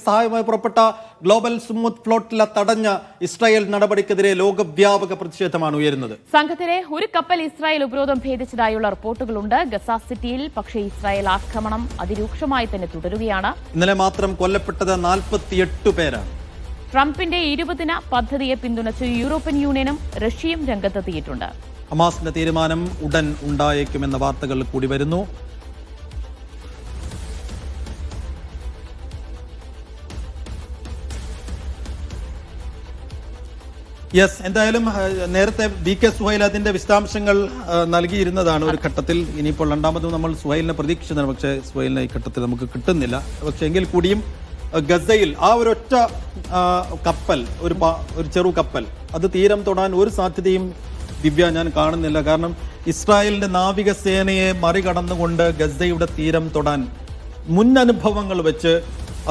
സഹായമായി പുറപ്പെട്ട global smooth flotilla തടഞ്ഞ ഇസ്രായേൽ നടപടിക്കെതിരെ ലോകവ്യാപക പ്രതിഷേധമാണ് ഉയരുന്നത്. സംഘത്തിലെ ഒരു കപ്പൽ ഇസ്രായേൽ ഉപരോധം ഭേദിച്ചതായുള്ള റിപ്പോർട്ടുകളുണ്ട്. ഗസ സിറ്റിയിൽ പക്ഷേ ഇസ്രായേൽ ആക്രമണം അതിരൂക്ഷമായി തന്നെ തുടരുകയാണ്. ഇന്നലെ മാത്രം കൊല്ലപ്പെട്ടത് 48 പേരാണ്. ട്രംപിന്റെ 20 പദ്ധതിയെ പിന്തുണച്ച് യൂറോപ്യൻ യൂണിയനും റഷ്യയും രംഗത്തെത്തിയിട്ടുണ്ട്. ഹമാസിന്റെ തീരുമാനം ഉടൻ ഉണ്ടായേക്കുമെന്ന വാർത്തകൾ കൂടി വരുന്നു. എന്തായാലും നേരത്തെ BK സുഹൈൽ അതിന്റെ വിശദാംശങ്ങൾ നൽകിയിരുന്നതാണ് ഒരു ഘട്ടത്തിൽ. ഇനിയിപ്പോൾ രണ്ടാമതും നമ്മൾ സുഹൈലിനെ പ്രതീക്ഷിച്ചതാണ്, പക്ഷേ സുഹൈലിനെ ഈ ഘട്ടത്തിൽ നമുക്ക് കിട്ടുന്നില്ല. പക്ഷെ എങ്കിൽ കൂടിയും ഗസയിൽ ആ ഒരൊറ്റ കപ്പൽ, ഒരു ചെറു കപ്പൽ, അത് തീരം തൊടാൻ ഒരു സാധ്യതയും ദിവ്യ ഞാൻ കാണുന്നില്ല. കാരണം ഇസ്രായേലിന്റെ നാവികസേനയെ മറികടന്നുകൊണ്ട് ഗസയുടെ തീരം തൊടാൻ മുൻ അനുഭവങ്ങൾ വെച്ച്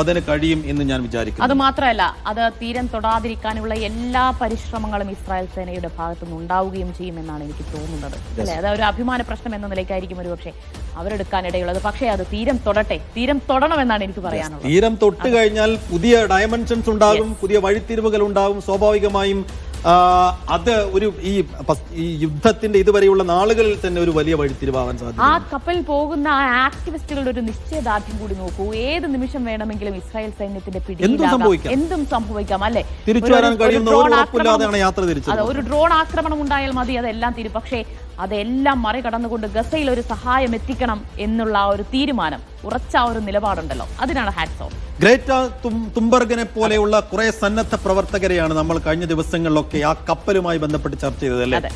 അതിന് കഴിയും എന്ന് ഞാൻ വിചാരിക്കുന്നു. അത് മാത്രമല്ല, അത് തീരം തൊടാതിരിക്കാനുള്ള എല്ലാ പരിശ്രമങ്ങളും ഇസ്രായേൽ സേനയുടെ ഭാഗത്തുനിന്ന് ഉണ്ടാവുകയും ചെയ്യുമെന്നാണ് എനിക്ക് തോന്നുന്നത്. അല്ലെ, അത് ഒരു അഭിമാന പ്രശ്നം എന്ന നിലയ്ക്കായിരിക്കും ഒരു പക്ഷേ അവരെടുക്കാനിടയുള്ളത്. പക്ഷേ അത് തീരം തൊടട്ടെ, തീരം തൊടണമെന്നാണ് എനിക്ക് പറയാനുള്ളത്. തീരം തൊട്ട് കഴിഞ്ഞാൽ പുതിയ ഡയമെൻഷൻസ് ഉണ്ടാകും, പുതിയ വഴിത്തിരിവുകൾ ഉണ്ടാകും. സ്വാഭാവികമായും അത് ഒരു ഈ യുദ്ധത്തിന്റെ ഇതുവരെയുള്ള നാളുകളിൽ തന്നെ ഒരു വലിയ വഴിത്തിരിവാകാൻ സാധിക്കും. ആ കപ്പൽ പോകുന്ന ആ ആക്ടിവിസ്റ്റുകളുടെ ഒരു നിശ്ചയദാർഢ്യം കൂടി നോക്കൂ. ഏത് നിമിഷം വേണമെങ്കിലും ഇസ്രായേൽ സൈന്യത്തിന്റെ എന്തും സംഭവിക്കാം. അല്ലെ, തിരിച്ചു വരാൻ കഴിയുന്ന ഉറപ്പില്ലാതെയാണ് യാത്ര തിരിച്ചത്. ഒരു ഡ്രോൺ ആക്രമണം ഉണ്ടായാൽ മതി, അതെല്ലാം തീരും. പക്ഷേ അതെല്ലാം മറികടന്നുകൊണ്ട് ഗസയിൽ ഒരു സഹായം എത്തിക്കണം എന്നുള്ള ഒരു തീരുമാനം, ഉറച്ച ഒരു നിലപാടുണ്ടല്ലോ, അതിനാണ് ഹാറ്റ്സ് ഓഫ്. ഗ്രേറ്റ തുംബർഗിനെ പോലെയുള്ള കുറെ സന്നദ്ധ പ്രവർത്തകരെയാണ് നമ്മൾ കഴിഞ്ഞ ദിവസങ്ങളിലൊക്കെ ആ കപ്പലുമായി ബന്ധപ്പെട്ട് ചർച്ച ചെയ്തത്, അല്ലേ?